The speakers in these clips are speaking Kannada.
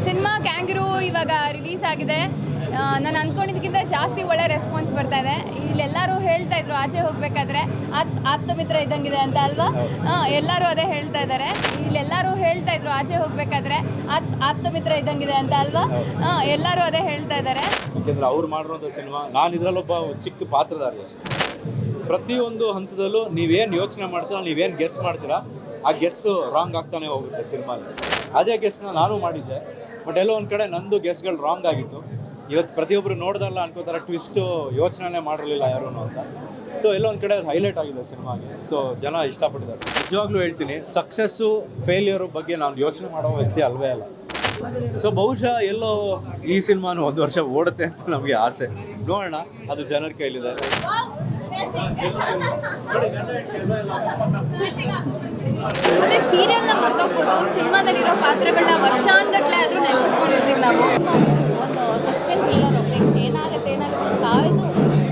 ಸಿನಿಮಾ ಕ್ಯಾಂಗರು ಇವಾಗ ರಿಲೀಸ್ ಆಗಿದೆ. ನಾನು ಅಂದ್ಕೊಂಡಿದ್ದಕ್ಕಿಂತ ಜಾಸ್ತಿ ಒಳ್ಳೆ ರೆಸ್ಪಾನ್ಸ್ ಬರ್ತಾ ಇದೆ. ಇಲ್ಲೆಲ್ಲರೂ ಹೇಳ್ತಾ ಇದ್ರು ಆಚೆ ಹೋಗ್ಬೇಕಾದ್ರೆ ಆಪ್ತ ಮಿತ್ರ ಇದ್ದಂಗಿದೆ ಅಂತ ಅಲ್ವಾ? ಎಲ್ಲರೂ ಅದೇ ಹೇಳ್ತಾ ಇದ್ದಾರೆ. ಇಲ್ಲೆಲ್ಲರೂ ಹೇಳ್ತಾ ಇದ್ರು ಆಚೆ ಹೋಗ್ಬೇಕಾದ್ರೆ ಆಪ್ತ ಮಿತ್ರ ಇದ್ದಂಗಿದೆ ಅಂತ ಅಲ್ವಾ? ಎಲ್ಲರೂ ಅದೇ ಹೇಳ್ತಾ ಇದ್ದಾರೆ. ಯಾಕೆಂದ್ರೆ ಅವ್ರು ಮಾಡಿರೋಂಥ ಸಿನಿಮಾ, ನಾನು ಇದರಲ್ಲೊಬ್ಬ ಚಿಕ್ಕ ಪಾತ್ರಧಾರಿ ಅಷ್ಟೇ. ಪ್ರತಿಯೊಂದು ಹಂತದಲ್ಲೂ ನೀವೇನು ಯೋಚನೆ ಮಾಡ್ತೀರಾ, ನೀವೇನು ಗೆಸ್ ಮಾಡ್ತೀರಾ, ಆ ಗೆಸ್ಸು ರಾಂಗ್ ಆಗ್ತಾನೆ ಹೋಗುತ್ತೆ ಸಿನಿಮಾಲಿ. ಅದೇ ಗೆಸ್ನ ನಾನು ಮಾಡಿದ್ದೆ, ಬಟ್ ಎಲ್ಲೋ ಒಂದು ಕಡೆ ನಂದು ಗೆಸ್ಗಳು ರಾಂಗ್ ಆಗಿತ್ತು. ಇವತ್ತು ಪ್ರತಿಯೊಬ್ಬರು ನೋಡ್ದಲ್ಲ ಅನ್ಕೋತಾರೆ, ಟ್ವಿಸ್ಟು ಯೋಚನೆ ಮಾಡಿರಲಿಲ್ಲ ಯಾರೂ ಅಂತ. ಸೊ ಎಲ್ಲೋ ಒಂದು ಕಡೆ ಅದು ಹೈಲೈಟ್ ಆಗಿದೆ ಸಿನಿಮಾಗೆ. ಸೊ ಜನ ಇಷ್ಟಪಟ್ಟಿದ್ದಾರೆ. ನಿಜವಾಗ್ಲೂ ಹೇಳ್ತೀನಿ, ಸಕ್ಸಸ್ಸು ಫೇಲ್ಯೂರು ಬಗ್ಗೆ ನಾನು ಯೋಚನೆ ಮಾಡೋ ವ್ಯಕ್ತಿ ಅಲ್ವೇ ಅಲ್ಲ. ಸೊ ಬಹುಶಃ ಎಲ್ಲೋ ಈ ಸಿನಿಮಾನು 1 ವರ್ಷ ಓಡುತ್ತೆ ಅಂತ ನಮಗೆ ಆಸೆ. ನೋಡೋಣ, ಅದು ಜನರ ಕೈಲಿದೆ. ಅದೇ ಸೀರಿಯಲ್ನ ಮರ್ತೋಗ್ಬೋದು, ಸಿನಿಮಾದಲ್ಲಿರೋ ಪಾತ್ರಗಳನ್ನ ವರ್ಷಾನ್ಗಟ್ಲೆ ಆದರೂ ನೆನ್ಪಿಟ್ಕೊಂಡಿರ್ತೀವಿ ನಾವು. ಒಂದು ಸಸ್ಪೆನ್ಸ್ ಥ್ರಿಲ್ಲರ್, ನೆಕ್ಸ್ಟ್ ಏನಾಗುತ್ತೆ ಕಾಯ್ದು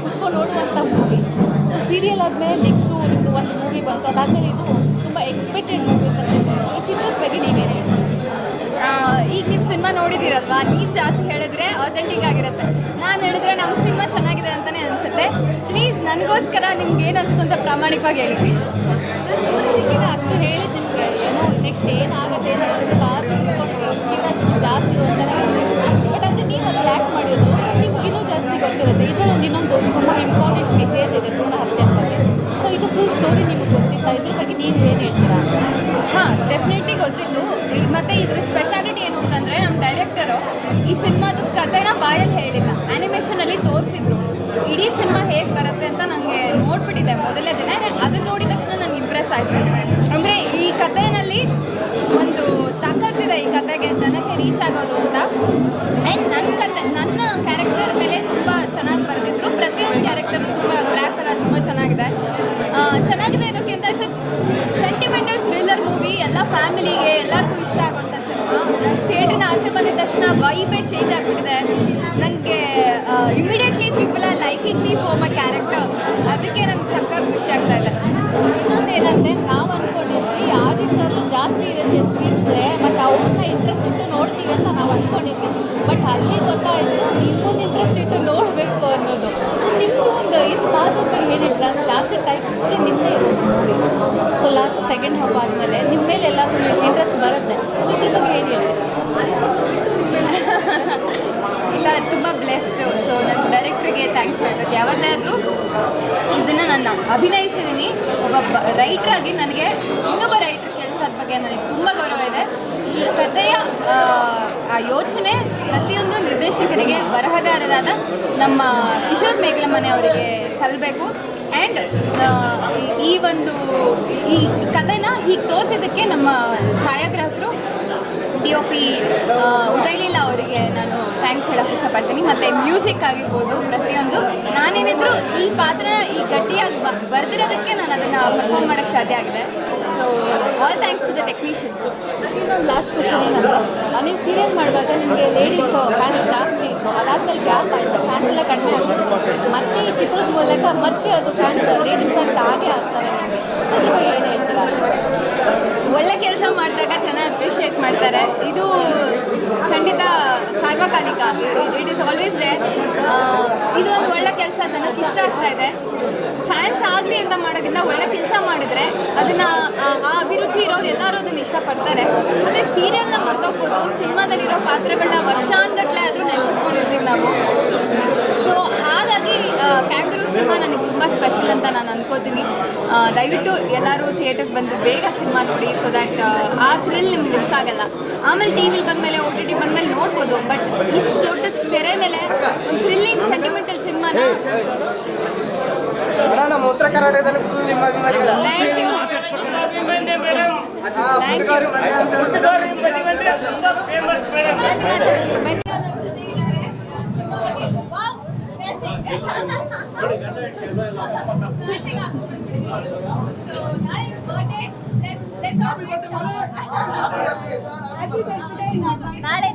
ಕುತ್ಕೊಂಡು ನೋಡುವಂಥ ಮೂವಿ. ಸೊ ಸೀರಿಯಲ್ ಆದಮೇಲೆ ನೆಕ್ಸ್ಟು ನಿಮ್ಮದು ಒಂದು ಮೂವಿ ಬಂತು, ಅದಾದಮೇಲೆ ಇದು ತುಂಬ ಎಕ್ಸ್ಪೆಕ್ಟೆಡ್ ಮೂವಿ ಅಂತ ಹೇಳ್ಬೋದು. ಈ ಚಿತ್ರದ ಬಗ್ಗೆ ನೀವೇನು ಹೇಳ್ತೀವಿ? ಈಗ ನೀವು ಸಿನಿಮಾ ನೋಡಿದ್ದೀರಲ್ವಾ, ನೀವು ಜಾಸ್ತಿ ಹೇಳಿದ್ರೆ ಅಥೆಂಟಿಕ್ ಆಗಿರುತ್ತೆ. ನಾನು ಹೇಳಿದ್ರೆ ನಮ್ಮ ಸಿನಿಮಾ ಚೆನ್ನಾಗಿದೆ ಅಂತಲೇ ಅನಿಸುತ್ತೆ. ಪ್ಲೀಸ್ ನನಗೋಸ್ಕರ ನಿಮ್ಗೆ ಏನು ಅನಿಸ್ತು ಅಂತ ಪ್ರಾಮಾಣಿಕವಾಗಿ ಹೇಳಿ. ಅಷ್ಟು ಹೇಳಿದ್ದು ನಿಮಗೆ ಏನೋ ನೆಕ್ಸ್ಟ್ ಏನಾಗುತ್ತೆ ಅನ್ನೋದು ಜಾಸ್ತಿ ಅಂತಲೇ ಬಟ್ ಅಂದರೆ ನೀವು ಅದು ಆ್ಯಕ್ಟ್ ಮಾಡಿದ್ದು ನಿಮ್ಗೆ ಇನ್ನೂ ಜಾಸ್ತಿ ಗೊತ್ತಿರುತ್ತೆ. ಇದರಲ್ಲಿ ಇನ್ನೊಂದು ತುಂಬ ಇಂಪಾರ್ಟೆಂಟ್ ಮೆಸೇಜ್ ಇದೆ ಭ್ರೂಣ ಹತ್ಯೆ ಬಗ್ಗೆ. ಸೊ ಇದು ಫುಲ್ ಸ್ಟೋರಿ ನಿಮಗೆ ಗೊತ್ತಿತ್ತ, ಇದ್ರ ಬಗ್ಗೆ ನೀವು ಏನು ಹೇಳ್ತೀರಾ? ಹಾಂ, ಡೆಫಿನೆಟ್ಲಿ ಗೊತ್ತಿತ್ತು. ಮತ್ತು ಇದ್ರ ಸ್ಪೆಷಾಲಿಟಿ ಏನು ಅಂತಂದರೆ, ನಮ್ಮ ಡೈರೆಕ್ಟರು ಈ ಸಿನಿಮಾದ ಕಥೆನ ಬಾಯಲ್ಲಿ ಹೇಳಿಲ್ಲ, ಆ್ಯನಿಮೇಷನಲ್ಲಿ ತೋರಿಸಿದ್ರು. ಇಡೀ ಸಿನಿಮಾ ಹೇಗೆ ಬರುತ್ತೆ ಅಂತ ನನಗೆ ನೋಡ್ಬಿಟ್ಟಿದ್ದೆ ಮೊದಲೇ ದಿನ. ಅದನ್ನು ನೋಡಿದ ತಕ್ಷಣ ನನಗೆ ಇಂಪ್ರೆಸ್ ಆಯಿತು. ಅಂದರೆ ಈ ಕಥೆಯಲ್ಲಿ ಒಂದು ತಾಕತ್ತಿದೆ, ಈ ಕಥೆಗೆ ಜನಕ್ಕೆ ರೀಚ್ ಆಗೋದು ಅಂತ. ಆ್ಯಂಡ್ ನನ್ನ ಕ್ಯಾರೆಕ್ಟರ್ ಮೇಲೆ ತುಂಬ ಚೆನ್ನಾಗಿ ಬರೆದಿದ್ರು. ಪ್ರತಿಯೊಂದು ಕ್ಯಾರೆಕ್ಟರ್ ತುಂಬ ಕ್ರಾಫ್ಟ್ ಎಲ್ಲ ತುಂಬ ಚೆನ್ನಾಗಿದೆ ಅನ್ನೋಕ್ಕಿಂತ ಸೆಂಟಿಮೆಂಟಲ್ ಥ್ರಿಲ್ಲರ್ ಮೂವಿ. ಎಲ್ಲ ಫ್ಯಾಮಿಲಿಗೆ ಎಲ್ಲರಿಗೂ ಇಷ್ಟ ಆಗುವಂಥ ಸಿನಿಮಾ. ಥಿಯೇಟ್ರಿನ ಆಚೆ ಬಂದಿದ ತಕ್ಷಣ ವೈಬೇ ಚೇಂಜ್ ಆಗಿಬಿಟ್ಟಿದೆ ನನಗೆ. Immediately people are liking me for my character. ಅದಕ್ಕೆ ನಂಗೆ ಸಖತ್ ಖುಷಿ ಆಗ್ತಾ ಇದೆ. ಇನ್ನೊಂದು ಏನಂದರೆ, ನಾವು ಅಂದ್ಕೊಂಡಿದ್ವಿ ಆದಿತ್ಯದ್ದು ಜಾಸ್ತಿ ಇರುತ್ತೆ ಸ್ಕ್ರೀನ್ ಪ್ಲೇ, ಮತ್ತು ಅವ್ರನ್ನ ಇಂಟ್ರೆಸ್ಟ್ ಇಟ್ಟು ನೋಡ್ತೀವಿ ಅಂತ ನಾವು ಅಂದ್ಕೊಂಡಿದ್ವಿ. ಬಟ್ ಅಲ್ಲಿ ಗೊತ್ತಾಯಿತು ನಿಮ್ಮೊಂದು ಇಂಟ್ರೆಸ್ಟ್ ಇಟ್ಟು ನೋಡಬೇಕು ಅನ್ನೋದು. ಸೊ ನಿಮ್ಮದು ಒಂದು ಇದು ಮಾತ್ರ ಏನಿಲ್ಲ, ಜಾಸ್ತಿ ಟೈಮ್ ನಿಮ್ಮದೇ ಇರೋದು. ಸೊ ಲಾಸ್ಟ್ ಸೆಕೆಂಡ್ ಹಾಫ್ ಆದಮೇಲೆ ನಿಮ್ಮ ಮೇಲೆ ಎಲ್ಲಾದರೂ ಇಂಟ್ರೆಸ್ಟ್ ಬರುತ್ತೆ. ಇದ್ರ ಬಗ್ಗೆ ಏನು ಹೇಳ್ತೀರಾ? ಇಲ್ಲ, ತುಂಬ ಬ್ಲೆಸ್ಡು. ಸೊ ನನ್ನ ಡೈರೆಕ್ಟ್ರಿಗೆ ಥ್ಯಾಂಕ್ಸ್ ಹೇಳಬೇಕು. ಯಾವತ್ತಾದರೂ ಇದನ್ನು ನಾನು ಅಭಿನಯಿಸಿದ್ದೀನಿ. ಒಬ್ಬ ರೈಟ್ರಾಗಿ ನನಗೆ ಇನ್ನೊಬ್ಬ ರೈಟ್ರ್ ಕೆಲಸದ ಬಗ್ಗೆ ನನಗೆ ತುಂಬ ಗೌರವ ಇದೆ. ಈ ಕಥೆಯ ಆ ಯೋಚನೆ ಪ್ರತಿಯೊಂದು ನಿರ್ದೇಶಕರಿಗೆ, ಬರಹಗಾರರಾದ ನಮ್ಮ ಕಿಶೋರ್ ಮೇಘಲಮನೆ ಅವರಿಗೆ ಸಲ್ಲಬೇಕು. ಆ್ಯಂಡ್ ಈ ಕಥೆನ ಹೀಗೆ ತೋರಿಸಿದ್ದಕ್ಕೆ ನಮ್ಮ ಛಾಯಾಗ್ರಾಹಕರು DOP ಉದಯಲೀಲಾ ಅವರಿಗೆ ನಾನು ಥ್ಯಾಂಕ್ಸ್ ಹೇಳೋಕ್ಕೆ ಇಷ್ಟಪಡ್ತೀನಿ. ಮತ್ತು ಮ್ಯೂಸಿಕ್ ಆಗಿರ್ಬೋದು, ಪ್ರತಿಯೊಂದು ನಾನೇನಿದ್ರು ಈ ಪಾತ್ರ ಈ ಗಟ್ಟಿಯಾಗಿ ಬರೆದಿರೋದಕ್ಕೆ ನಾನು ಅದನ್ನು ಪರ್ಫಾರ್ಮ್ ಮಾಡೋಕ್ಕೆ ಸಾಧ್ಯ ಆಗಿದೆ. So all thanks to the technicians. ಇನ್ನೊಂದು ಲಾಸ್ಟ್ ಕ್ವಶನ್ ಏನಂದರೆ, ನೀವು ಸೀರಿಯಲ್ ಮಾಡುವಾಗ ನಿಮಗೆ ಲೇಡೀಸ್ ಫ್ಯಾನ್ಸ್ ಜಾಸ್ತಿ ಇತ್ತು, ಅದಾದಮೇಲೆ ಗ್ಯಾಪ್ ಆಯಿತು, ಫ್ಯಾನ್ಸ್ ಎಲ್ಲ ಕಡಿಮೆ ಆಗ್ಬಿಟ್ಟು ಮತ್ತೆ ಈ ಚಿತ್ರದ ಮೂಲಕ ಮತ್ತೆ ಅದು ಫ್ಯಾನ್ಸ್ ಲೇಡೀಸ್ ಫ್ಯಾನ್ಸ್ ಹಾಗೆ ಆಗ್ತಾರೆ ನಿಮಗೆ. ಸೊ ಅದ್ರ ಬಗ್ಗೆ ಏನು ಹೇಳ್ತೀರಾ? ಒಳ್ಳೆ ಕೆಲಸ ಮಾಡಿದಾಗ ಜನ ಅಪ್ರಿಷಿಯೇಟ್ ಮಾಡ್ತಾರೆ. ಇದು ಖಂಡಿತ ಸಾರ್ವಕಾಲಿಕ, ಇಟ್ ಈಸ್ ಆಲ್ವೇಸ್ ದೇ. ಇದು ಒಂದು ಒಳ್ಳೆ ಕೆಲಸ, ಜನಕ್ಕೆ ಇಷ್ಟ ಆಗ್ತಾ ಇದೆ. ಫ್ಯಾನ್ಸ್ ಆಗಲಿ ಅಂತ ಮಾಡೋದ್ರಿಂದ ಒಳ್ಳೆ ಕೆಲಸ ಮಾಡಿದರೆ ಅದನ್ನು ಆ ಅಭಿರುಚಿ ಇರೋರು ಎಲ್ಲರೂ ಅದನ್ನು ಇಷ್ಟಪಡ್ತಾರೆ. ಅದೇ ಸೀರಿಯಲ್ನ ಮರ್ತೋಗ್ಬೋದು, ಸಿನಿಮಾದಲ್ಲಿರೋ ಪಾತ್ರಗಳನ್ನ ವರ್ಷಾನ್ಗಟ್ಲೆ ಆದರೂ ನೆನ್ಪಿಟ್ಕೊಂಡಿರ್ತೀವಿ ನಾವು. ಸೊ ಹಾಗಾಗಿ ಕ್ಯಾಂಗರು ಸಿನಿಮಾ ನನಗೆ ತುಂಬ ಸ್ಪೆಷಲ್ ಅಂತ ನಾನು ಅನ್ಕೋತೀನಿ. ದಯವಿಟ್ಟು ಎಲ್ಲರೂ ಥಿಯೇಟರ್ಗೆ ಬಂದು ಬೇಗ ಸಿನಿಮಾ ನೋಡಿ, ಸೊ ದ್ಯಾಟ್ ಆ ಥ್ರಿಲ್ ನಿಮ್ಗೆ ಮಿಸ್ ಆಗಲ್ಲ. ಆಮೇಲೆ TV ಬಂದಮೇಲೆ OTT ಬಂದಮೇಲೆ ನೋಡ್ಬೋದು, ಬಟ್ ಇಷ್ಟು ದೊಡ್ಡ ತೆರೆ ಮೇಲೆ ಒಂದು ಥ್ರಿಲ್ಲಿಂಗ್ ಸೆಂಟಿಮೆಂಟಲ್ ಸಿನಿಮಾನ ನಮ್ಮ ಉತ್ತರ ಕರ್ನಾಟಕದಲ್ಲಿ ಫುಲ್ ನಿಮ್ಮ ಅಭಿಮಾನಿಗಳು. ನಾಳೆ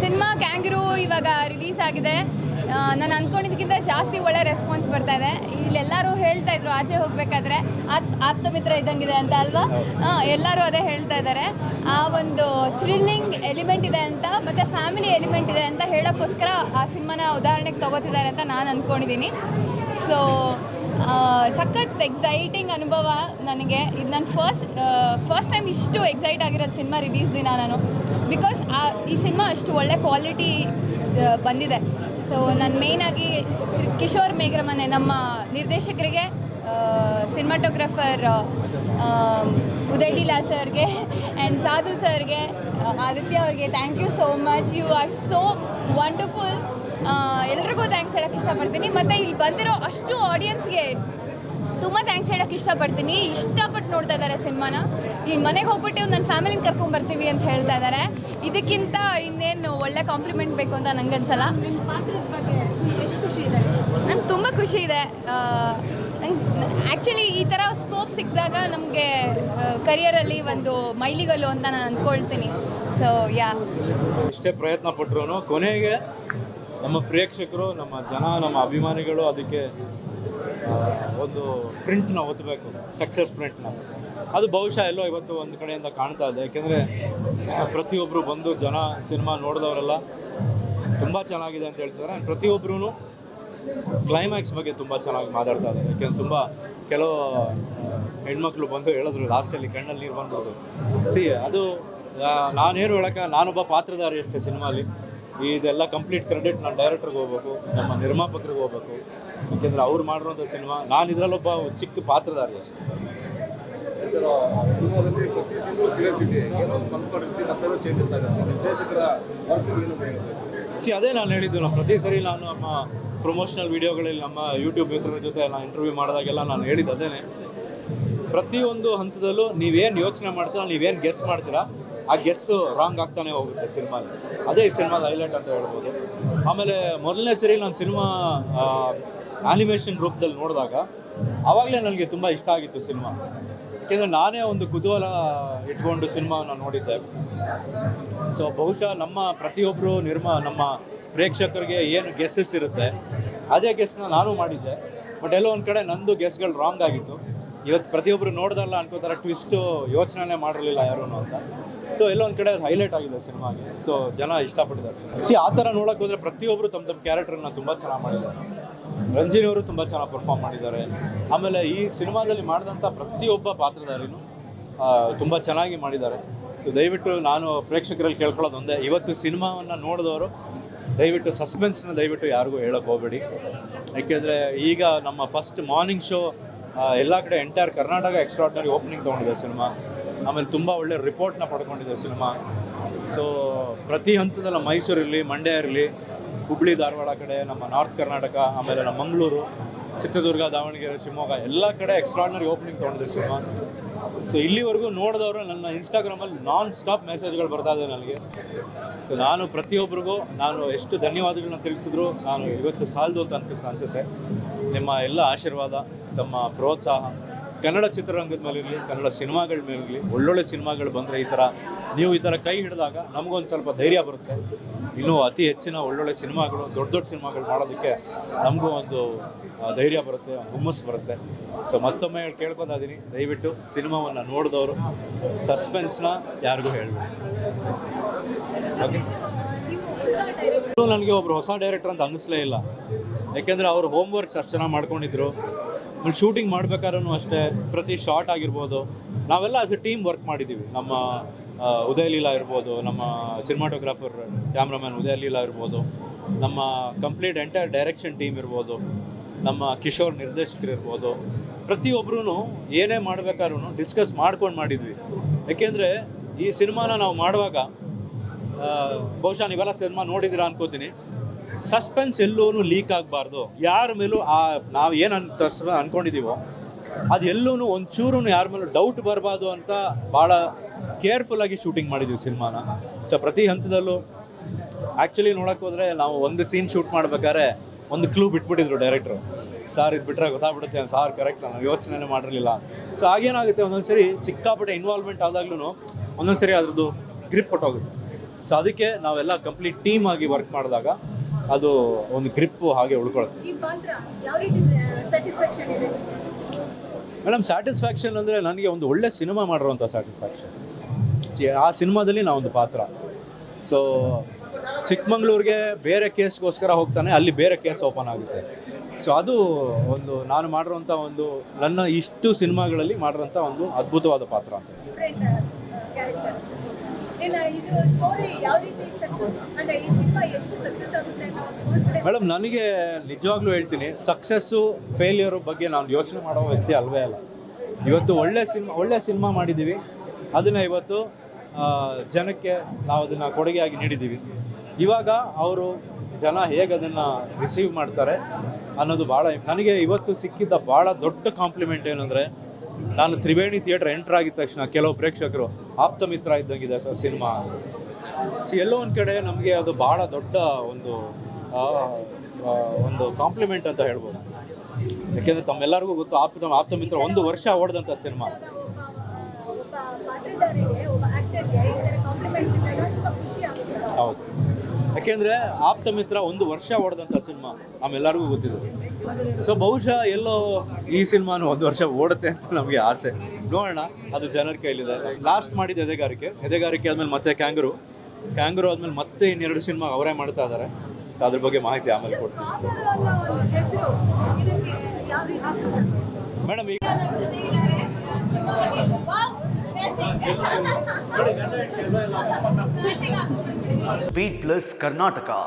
ಸಿನಿಮಾ ಕ್ಯಾಂಗರು ಇವಾಗ ರಿಲೀಸ್ ಆಗಿದೆ. ನಾನು ಅಂದ್ಕೊಂಡಿದ್ದಕ್ಕಿಂತ ಜಾಸ್ತಿ ಒಳ್ಳೆ ರೆಸ್ಪಾನ್ಸ್ ಹೇಳ್ತಾ ಇದ್ರು ಆಚೆ ಹೋಗ್ಬೇಕಾದ್ರೆ ಆಪ್ತ ಮಿತ್ರ ಇದ್ದಂಗಿದೆ ಅಂತ ಅಲ್ವಾ. ಎಲ್ಲರೂ ಅದೇ ಹೇಳ್ತಾ ಇದ್ದಾರೆ. ಆ ಒಂದು ಥ್ರಿಲ್ಲಿಂಗ್ ಎಲಿಮೆಂಟ್ ಇದೆ ಅಂತ ಮತ್ತು ಫ್ಯಾಮಿಲಿ ಎಲಿಮೆಂಟ್ ಇದೆ ಅಂತ ಹೇಳೋಕ್ಕೋಸ್ಕರ ಆ ಸಿನಿಮಾನ ಉದಾಹರಣೆಗೆ ತಗೋತಿದ್ದಾರೆ ಅಂತ ನಾನು ಅಂದ್ಕೊಂಡಿದ್ದೀನಿ. ಸೊ ಸಖತ್ ಎಕ್ಸೈಟಿಂಗ್ ಅನುಭವ ನನಗೆ. ಇದು ನನ್ನ ಫಸ್ಟ್ ಟೈಮ್ ಇಷ್ಟು ಎಕ್ಸೈಟ್ ಆಗಿರೋದು ಸಿನಿಮಾ ರಿಲೀಸ್ ದಿನ ನಾನು. ಬಿಕಾಸ್ ಈ ಸಿನಿಮಾ ಅಷ್ಟು ಒಳ್ಳೆ ಕ್ವಾಲಿಟಿ ಬಂದಿದೆ. ಸೊ ನಾನು ಮೇಯ್ನಾಗಿ ಕಿಶೋರ್ ಮೇಘರಮನೆ ನಮ್ಮ ನಿರ್ದೇಶಕರಿಗೆ, ಸಿನಿಮಾಟೋಗ್ರಫರ್ ಉದಯ್ ಲೀಲಾ ಸರ್ಗೆ ಆ್ಯಂಡ್ ಸಾಧು ಸರ್ಗೆ, ಆದಿತ್ಯ ಅವ್ರಿಗೆ thank you so much. You are so wonderful. ಎಲ್ರಿಗೂ ಥ್ಯಾಂಕ್ಸ್ ಹೇಳೋಕ್ಕೆ ಇಷ್ಟಪಡ್ತೀನಿ. ಮತ್ತು ಇಲ್ಲಿ ಬಂದಿರೋ ಅಷ್ಟು ಆಡಿಯನ್ಸ್ಗೆ ತುಂಬ ಥ್ಯಾಂಕ್ಸ್ ಹೇಳೋಕ್ಕೆ ಇಷ್ಟಪಡ್ತೀನಿ. ಇಷ್ಟಪಟ್ಟು ನೋಡ್ತಾ ಇದ್ದಾರೆ ಸಿನಿಮಾನ. ಈಗ ಮನೆಗೆ ಹೋಗ್ಬಿಟ್ಟು ನನ್ನ ಫ್ಯಾಮಿಲಿನ ಕರ್ಕೊಂಬರ್ತೀವಿ ಅಂತ ಹೇಳ್ತಾ ಇದ್ದಾರೆ. ಇದಕ್ಕಿಂತ ಇನ್ನೇನು ಒಳ್ಳೆ ಕಾಂಪ್ಲಿಮೆಂಟ್ ಬೇಕು ಅಂತ ನಂಗೆ ಅನ್ಸಲ್ಲ. ನಿಮ್ಮ ಪಾತ್ರದ ಬಗ್ಗೆ ಎಷ್ಟು ಖುಷಿ ಇದೆ? ನಂಗೆ ತುಂಬ ಖುಷಿ ಇದೆ. ನಂಗೆ ಆ್ಯಕ್ಚುಲಿ ಈ ಥರ ಸ್ಕೋಪ್ ಸಿಕ್ಕಿದಾಗ ನಮಗೆ ಕರಿಯರಲ್ಲಿ ಒಂದು ಮೈಲಿಗಲ್ಲು ಅಂತ ನಾನು ಅಂದ್ಕೊಳ್ತೀನಿ. ಸೊ ಇಷ್ಟೇ ಪ್ರಯತ್ನ ಪಟ್ಟರು ಕೊನೆಗೆ ನಮ್ಮ ಪ್ರೇಕ್ಷಕರು, ನಮ್ಮ ಜನ, ನಮ್ಮ ಅಭಿಮಾನಿಗಳು ಅದಕ್ಕೆ ಒಂದು ಪ್ರಿಂಟ್ನ ಒತ್ತಬೇಕು, ಸಕ್ಸಸ್ ಪ್ರಿಂಟ್ನ. ಅದು ಬಹುಶಃ ಎಲ್ಲೋ ಇವತ್ತು ಒಂದು ಕಡೆಯಿಂದ ಕಾಣ್ತಾ ಇದೆ. ಯಾಕೆಂದರೆ ಪ್ರತಿಯೊಬ್ಬರು ಬಂದು ಜನ ಸಿನಿಮಾ ನೋಡಿದವರೆಲ್ಲ ತುಂಬ ಚೆನ್ನಾಗಿದೆ ಅಂತ ಹೇಳ್ತಿದ್ದಾರೆ. ಪ್ರತಿಯೊಬ್ಬರೂ ಕ್ಲೈಮ್ಯಾಕ್ಸ್ ಬಗ್ಗೆ ತುಂಬ ಚೆನ್ನಾಗಿ ಮಾತಾಡ್ತಾ ಇದ್ದಾರೆ. ಯಾಕೆಂದ್ರೆ ತುಂಬ ಕೆಲವು ಹೆಣ್ಮಕ್ಳು ಬಂದು ಹೇಳಿದ್ರು ಲಾಸ್ಟಲ್ಲಿ ಕಣ್ಣಲ್ಲಿ ನೀರು ಬಂದ್ಬೋದು. ಅದು ನಾನೇನು ಹೇಳೋಕ್ಕೆ, ನಾನೊಬ್ಬ ಪಾತ್ರಧಾರಿ ಅಷ್ಟೇ ಸಿನಿಮಾಲಿ. ಇದೆಲ್ಲ ಕಂಪ್ಲೀಟ್ ಕ್ರೆಡಿಟ್ ನಾನು ಡೈರೆಕ್ಟ್ರಿಗೆ ಹೋಗ್ಬೇಕು, ನಮ್ಮ ನಿರ್ಮಾಪಕರಿಗೆ ಹೋಗ್ಬೇಕು. ಯಾಕೆಂದರೆ ಅವ್ರು ಮಾಡಿರೋಂಥ ಸಿನಿಮಾ, ನಾನು ಇದರಲ್ಲೊಬ್ಬ ಚಿಕ್ಕ ಪಾತ್ರಧಾರಿ ಅಷ್ಟೇ. ಅದೇ ನಾನು ಹೇಳಿದ್ದು. ನಾನು ಪ್ರತಿ ಸರಿ ನಾನು ನಮ್ಮ ಪ್ರಮೋಷನಲ್ ವೀಡಿಯೋಗಳಲ್ಲಿ ನಮ್ಮ ಯೂಟ್ಯೂಬ್ ಮಿತ್ರರ ಜೊತೆ ನಾನು ಇಂಟರ್ವ್ಯೂ ಮಾಡಿದಾಗೆಲ್ಲ ನಾನು ಹೇಳಿದ್ದು ಅದೇನೆ. ಪ್ರತಿಯೊಂದು ಹಂತದಲ್ಲೂ ನೀವೇನು ಯೋಚನೆ ಮಾಡ್ತೀರಾ, ನೀವೇನು ಗೆಸ್ ಮಾಡ್ತೀರಾ, ಆ ಗೆಸ್ಸು ರಾಂಗ್ ಆಗ್ತಾನೆ ಹೋಗುತ್ತೆ ಸಿನಿಮಾಲಿ. ಅದೇ ಈ ಸಿನಿಮಾದ ಹೈಲೈಟ್ ಅಂತ ಹೇಳ್ಬೋದು. ಆಮೇಲೆ ಮೊದಲನೇ ಸರಿ ನಾನು ಸಿನಿಮಾ ಆ್ಯನಿಮೇಷನ್ ರೂಪದಲ್ಲಿ ನೋಡಿದಾಗ ಆವಾಗಲೇ ನನಗೆ ತುಂಬ ಇಷ್ಟ ಆಗಿತ್ತು ಸಿನಿಮಾ. ಯಾಕೆಂದರೆ ನಾನೇ ಒಂದು ಕುತೂಹಲ ಇಟ್ಕೊಂಡು ಸಿನಿಮಾವನ್ನು ನೋಡಿದ್ದೆ. ಸೊ ಬಹುಶಃ ನಮ್ಮ ಪ್ರತಿಯೊಬ್ಬರು ನಮ್ಮ ಪ್ರೇಕ್ಷಕರಿಗೆ ಏನು ಗೆಸ್ಸಸ್ ಇರುತ್ತೆ ಅದೇ ಗೆಸ್ನ ನಾನು ಮಾಡಿದ್ದೆ. ಬಟ್ ಎಲ್ಲೋ ಒಂದು ಕಡೆ ನಂದು ಗೆಸ್ಗಳು ರಾಂಗ್ ಆಗಿತ್ತು. ಇವತ್ತು ಪ್ರತಿಯೊಬ್ಬರು ನೋಡ್ದಲ್ಲ ಅನ್ಕೋತಾರೆ, ಟ್ವಿಸ್ಟು ಯೋಚನೆ ಮಾಡಿರಲಿಲ್ಲ ಯಾರೂ ಅಂತ. ಸೊ ಎಲ್ಲೊಂದು ಕಡೆ ಹೈಲೈಟ್ ಆಗಿದೆ ಸಿನಿಮಾಗೆ. ಸೊ ಜನ ಇಷ್ಟಪಟ್ಟಿದ್ದಾರೆ. ಆ ಥರ ನೋಡೋಕೆ ಹೋದರೆ ಪ್ರತಿಯೊಬ್ಬರು ತಮ್ಮ ಕ್ಯಾರೆಕ್ಟರ್ನ ತುಂಬ ಚೆನ್ನಾಗಿ ಮಾಡಿದ್ದಾರೆ. ರಂಜಿನಿಯವರು ತುಂಬ ಚೆನ್ನಾಗಿ ಪರ್ಫಾರ್ಮ್ ಮಾಡಿದ್ದಾರೆ. ಆಮೇಲೆ ಈ ಸಿನಿಮಾದಲ್ಲಿ ಮಾಡಿದಂಥ ಪ್ರತಿಯೊಬ್ಬ ಪಾತ್ರಧಾರಿನೂ ತುಂಬ ಚೆನ್ನಾಗಿ ಮಾಡಿದ್ದಾರೆ. ಸೊ ದಯವಿಟ್ಟು ನಾನು ಪ್ರೇಕ್ಷಕರಲ್ಲಿ ಕೇಳ್ಕೊಳ್ಳೋದು ಒಂದೇ, ಇವತ್ತು ಸಿನಿಮಾವನ್ನು ನೋಡಿದವರು ದಯವಿಟ್ಟು ಸಸ್ಪೆನ್ಸ್ನ ದಯವಿಟ್ಟು ಯಾರಿಗೂ ಹೇಳೋಕ್ಕೆ ಹೋಗಬೇಡಿ. ಯಾಕೆಂದರೆ ಈಗ ನಮ್ಮ ಫಸ್ಟ್ ಮಾರ್ನಿಂಗ್ ಶೋ ಎಲ್ಲ ಕಡೆ ಎಂಟೈರ್ ಕರ್ನಾಟಕ ಎಕ್ಸ್ಟ್ರಾರ್ಡಿನರಿ ಓಪನಿಂಗ್ ತೊಗೊಂಡಿದೆ ಸಿನಿಮಾ. ಆಮೇಲೆ ತುಂಬ ಒಳ್ಳೆ ರಿಪೋರ್ಟ್ನ ಪಡ್ಕೊಂಡಿದೆ ಸಿನಿಮಾ. ಸೊ ಪ್ರತಿ ಹಂತದಲ್ಲ, ಮೈಸೂರು ಇರಲಿ, ಮಂಡ್ಯ ಇರಲಿ, ಹುಬ್ಳಿ ಧಾರವಾಡ ಕಡೆ, ನಮ್ಮ ನಾರ್ತ್ ಕರ್ನಾಟಕ, ಆಮೇಲೆ ನಮ್ಮ ಮಂಗಳೂರು, ಚಿತ್ರದುರ್ಗ, ದಾವಣಗೆರೆ, ಶಿವಮೊಗ್ಗ ಎಲ್ಲ ಕಡೆ ಎಕ್ಸ್ಟ್ರಾರ್ಡಿನರಿ ಓಪನಿಂಗ್ ತೊಗೊಂಡಿದೆ ಸಿನಿಮಾ. ಸೊ ಇಲ್ಲಿವರೆಗೂ ನೋಡಿದವರು ನನ್ನ ಇನ್ಸ್ಟಾಗ್ರಾಮಲ್ಲಿ ನಾನ್ ಸ್ಟಾಪ್ ಮೆಸೇಜ್ಗಳು ಬರ್ತಾ ಇದೆ ನನಗೆ. ಸೊ ನಾನು ಪ್ರತಿಯೊಬ್ಬರಿಗೂ ನಾನು ಎಷ್ಟು ಧನ್ಯವಾದಗಳನ್ನ ತಿಳಿಸಿದ್ರು ನಾನು ಇವತ್ತು ಸಾಲದು ಅಂತ ಅನಿಸುತ್ತೆ. ನಿಮ್ಮ ಎಲ್ಲ ಆಶೀರ್ವಾದ, ತಮ್ಮ ಪ್ರೋತ್ಸಾಹ ಕನ್ನಡ ಚಿತ್ರರಂಗದ ಮೇಲಿರಲಿ, ಕನ್ನಡ ಸಿನಿಮಾಗಳ ಮೇಲಿರಲಿ. ಒಳ್ಳೊಳ್ಳೆ ಸಿನಿಮಾಗಳು ಬಂದರೆ ನೀವು ಈ ಥರ ಕೈ ಹಿಡಿದಾಗ ನಮಗೊಂದು ಸ್ವಲ್ಪ ಧೈರ್ಯ ಬರುತ್ತೆ. ಇನ್ನೂ ಅತಿ ಹೆಚ್ಚಿನ ಒಳ್ಳೊಳ್ಳೆ ಸಿನಿಮಾಗಳು, ದೊಡ್ಡ ದೊಡ್ಡ ಸಿನಿಮಾಗಳು ಮಾಡೋದಕ್ಕೆ ನಮಗೂ ಒಂದು ಧೈರ್ಯ ಬರುತ್ತೆ, ಹುಮ್ಮಸ್ಸು ಬರುತ್ತೆ. ಸೊ ಮತ್ತೊಮ್ಮೆ ಕೇಳ್ಕೊತಾ ಇದ್ದೀನಿ, ದಯವಿಟ್ಟು ಸಿನಿಮಾವನ್ನು ನೋಡಿದವರು ಸಸ್ಪೆನ್ಸ್ನ ಯಾರಿಗೂ ಹೇಳಬೇಡಿ. ಓಕೆ. ನನಗೆ ಒಬ್ಬರು ಹೊಸ ಡೈರೆಕ್ಟರ್ ಅಂತ ಅನ್ನಿಸ್ಲೇ ಇಲ್ಲ. ಯಾಕೆಂದರೆ ಅವರು ಹೋಮ್ವರ್ಕ್ಸ್ ಅಷ್ಟು ಚೆನ್ನಾಗಿ ಮಾಡ್ಕೊಂಡಿದ್ರು. ಆಮೇಲೆ ಶೂಟಿಂಗ್ ಮಾಡ್ಬೇಕಾದ್ರೂ ಅಷ್ಟೇ, ಪ್ರತಿ ಶಾರ್ಟ್ ಆಗಿರ್ಬೋದು ನಾವೆಲ್ಲ ಆಸ್ ಎ ಟೀಮ್ ವರ್ಕ್ ಮಾಡಿದ್ದೀವಿ. ನಮ್ಮ ಉದಯ್ ಲೀಲಾ ಇರ್ಬೋದು, ನಮ್ಮ ಸಿನಿಮಾಟೋಗ್ರಾಫರ್ ಕ್ಯಾಮ್ರಾಮನ್ ಉದಯ್ ಲೀಲಾ ಇರ್ಬೋದು, ನಮ್ಮ ಕಂಪ್ಲೀಟ್ ಎಂಟೈರ್ ಡೈರೆಕ್ಷನ್ ಟೀಮ್ ಇರ್ಬೋದು, ನಮ್ಮ ಕಿಶೋರ್ ನಿರ್ದೇಶಕರು ಇರ್ಬೋದು. ಪ್ರತಿಯೊಬ್ಬರೂ ಏನೇ ಮಾಡಬೇಕಾದ್ರೂ ಡಿಸ್ಕಸ್ ಮಾಡ್ಕೊಂಡು ಮಾಡಿದ್ವಿ. ಯಾಕೆಂದರೆ ಈ ಸಿನಿಮಾನ ನಾವು ಮಾಡುವಾಗ ಬಹುಶಃ ನೀವೆಲ್ಲ ಸಿನಿಮಾ ನೋಡಿದ್ದೀರಾ ಅನ್ಕೋತೀನಿ, ಸಸ್ಪೆನ್ಸ್ ಎಲ್ಲೂ ಲೀಕ್ ಆಗಬಾರ್ದು. ಯಾರ ಮೇಲೂ ನಾವು ಏನು ಅಂದ್ಕೊಂಡಿದ್ದೀವೋ ಅದು ಎಲ್ಲೂ ಒಂಚೂರು ಯಾರ ಮೇಲೂ ಡೌಟ್ ಬರಬಾರ್ದು ಅಂತ ಭಾಳ ಕೇರ್ಫುಲ್ಲಾಗಿ ಶೂಟಿಂಗ್ ಮಾಡಿದ್ದೀವಿ ಸಿನಿಮಾನ. ಸೊ ಪ್ರತಿ ಹಂತದಲ್ಲೂ ಆ್ಯಕ್ಚುಲಿ ನೋಡೋಕೆ ಹೋದರೆ ನಾವು ಒಂದು ಸೀನ್ ಶೂಟ್ ಮಾಡ್ಬೇಕಾದ್ರೆ ಒಂದು ಕ್ಲೂ ಬಿಟ್ಬಿಟ್ಟಿದ್ರು ಡೈರೆಕ್ಟ್ರು. ಸಾರ್ ಇದು ಬಿಟ್ಟರೆ ಗೊತ್ತಾಗ್ಬಿಡುತ್ತೆ, ಸಾರ್ ಕರೆಕ್ಟ್, ನಾನು ಯೋಚನೆ ಮಾಡಿರಲಿಲ್ಲ. ಸೊ ಆಗೇನಾಗುತ್ತೆ, ಒಂದೊಂದು ಸರಿ ಸಿಕ್ಕಾಪಟ್ಟೆ ಇನ್ವಾಲ್ವ್ಮೆಂಟ್ ಆದಾಗ್ಲೂ ಒಂದೊಂದು ಸರಿ ಅದ್ರದ್ದು ಗ್ರಿಪ್ ಹೊಟ್ಟೋಗುತ್ತೆ. ಸೊ ಅದಕ್ಕೆ ನಾವೆಲ್ಲ ಕಂಪ್ಲೀಟ್ ಟೀಮ್ ಆಗಿ ವರ್ಕ್ ಮಾಡಿದಾಗ ಅದು ಒಂದು ಗ್ರಿಪ್ಪು ಹಾಗೆ ಉಳ್ಕೊಳುತ್ತೆ. ಈ ಪಾತ್ರ ಯಾವ ರೀತಿ ಸ್ಯಾಟಿಸ್ಫ್ಯಾಕ್ಷನ್ ಇದೆ? ಮೇಡಮ್ ಸ್ಯಾಟಿಸ್ಫ್ಯಾಕ್ಷನ್ ಅಂದರೆ ನನಗೆ ಒಂದು ಒಳ್ಳೆ ಸಿನಿಮಾ ಮಾಡಿರೋಂಥ ಸ್ಯಾಟಿಸ್ಫ್ಯಾಕ್ಷನ್. ಆ ಸಿನಿಮಾದಲ್ಲಿ ನಾವೊಂದು ಪಾತ್ರ. ಸೊ ಚಿಕ್ಕಮಂಗ್ಳೂರಿಗೆ ಬೇರೆ ಕೇಸ್ಗೋಸ್ಕರ ಹೋಗ್ತಾನೆ, ಅಲ್ಲಿ ಬೇರೆ ಕೇಸ್ ಓಪನ್ ಆಗುತ್ತೆ. ಸೊ ಅದು ಒಂದು ನಾನು ಮಾಡಿರೋಂಥ ಒಂದು ನನ್ನ ಇಷ್ಟು ಸಿನಿಮಾಗಳಲ್ಲಿ ಮಾಡಿರೋಂಥ ಒಂದು ಅದ್ಭುತವಾದ ಪಾತ್ರ ಅಂತ. ಕ್ಯಾರೆಕ್ಟರ್ ಇದು ಸ್ಟೋರಿ ಯಾವ ರೀತಿ ಸಕ್ಸಸ್ ಅಂದ್ರೆ ಈ ಸಿನಿಮಾ ಎಷ್ಟು ಸಕ್ಸಸ್ ಆಗುತ್ತೆ ಅಂತ ಮೇಡಮ್ ನನಗೆ ನಿಜವಾಗ್ಲೂ ಹೇಳ್ತೀನಿ, ಸಕ್ಸಸ್ಸು ಫೇಲ್ಯೂರು ಬಗ್ಗೆ ನಾನು ಯೋಚನೆ ಮಾಡೋ ವ್ಯಕ್ತಿ ಅಲ್ವೇ ಅಲ್ಲ. ಇವತ್ತು ಒಳ್ಳೆ ಸಿನಿಮಾ ಮಾಡಿದ್ದೀವಿ, ಅದನ್ನು ಇವತ್ತು ಜನಕ್ಕೆ ನಾವು ಅದನ್ನು ಕೊಡುಗೆಯಾಗಿ ನೀಡಿದ್ದೀವಿ. ಇವಾಗ ಅವರು ಜನ ಹೇಗೆ ಅದನ್ನು ರಿಸೀವ್ ಮಾಡ್ತಾರೆ ಅನ್ನೋದು ಭಾಳ. ನನಗೆ ಇವತ್ತು ಸಿಕ್ಕಿದ್ದ ಭಾಳ ದೊಡ್ಡ ಕಾಂಪ್ಲಿಮೆಂಟ್ ಏನಂದರೆ, ನಾನು ತ್ರಿವೇಣಿ ಥಿಯೇಟ್ರ್ ಎಂಟ್ರ್ ಆಗಿದ ತಕ್ಷಣ ಕೆಲವು ಪ್ರೇಕ್ಷಕರು ಆಪ್ತ ಮಿತ್ರ ಇದ್ದಂಗಿದೆ ಸರ್ ಸಿನಿಮಾ. ಸೊ ಎಲ್ಲೋ ಒಂದು ಕಡೆ ನಮಗೆ ಅದು ಭಾಳ ದೊಡ್ಡ ಒಂದು ಕಾಂಪ್ಲಿಮೆಂಟ್ ಅಂತ ಹೇಳ್ಬೋದು. ಯಾಕೆಂದರೆ ತಮ್ಮೆಲ್ಲರಿಗೂ ಗೊತ್ತು, ಆಪ್ತ ಮಿತ್ರ 1 ವರ್ಷ ಓಡಿದಂಥ ಸಿನಿಮಾ. ಹೌದು, ಯಾಕೆಂದರೆ ಆಪ್ತ ಮಿತ್ರ 1 ವರ್ಷ ಓಡಿದಂಥ ಸಿನಿಮಾ ನಮ್ಮೆಲ್ಲರಿಗೂ ಗೊತ್ತಿದೆ. ಸೊ ಬಹುಶಃ ಎಲ್ಲೋ ಈ ಸಿನಿಮಾನು 1 ವರ್ಷ ಓಡುತ್ತೆ ಅಂತ ನಮಗೆ ಆಸೆ. ನೋಡೋಣ, ಅದು ಜನರ ಕೈಲಿದೆ. ಲಾಸ್ಟ್ ಮಾಡಿದ್ದು ಎದೆಗಾರಿಕೆ ಆದಮೇಲೆ ಮತ್ತೆ ಕ್ಯಾಂಗರು ಆದಮೇಲೆ ಮತ್ತೆ ಇನ್ನೆರಡು ಸಿನಿಮಾ ಅವರೇ ಮಾಡ್ತಾ ಇದ್ದಾರೆ. ಸೊ ಅದ್ರ ಬಗ್ಗೆ ಮಾಹಿತಿ ಆಮೇಲೆ ಕೊಡ್ತೀನಿ ಮೇಡಮ್. ಈಗ Beat Plus Karnataka.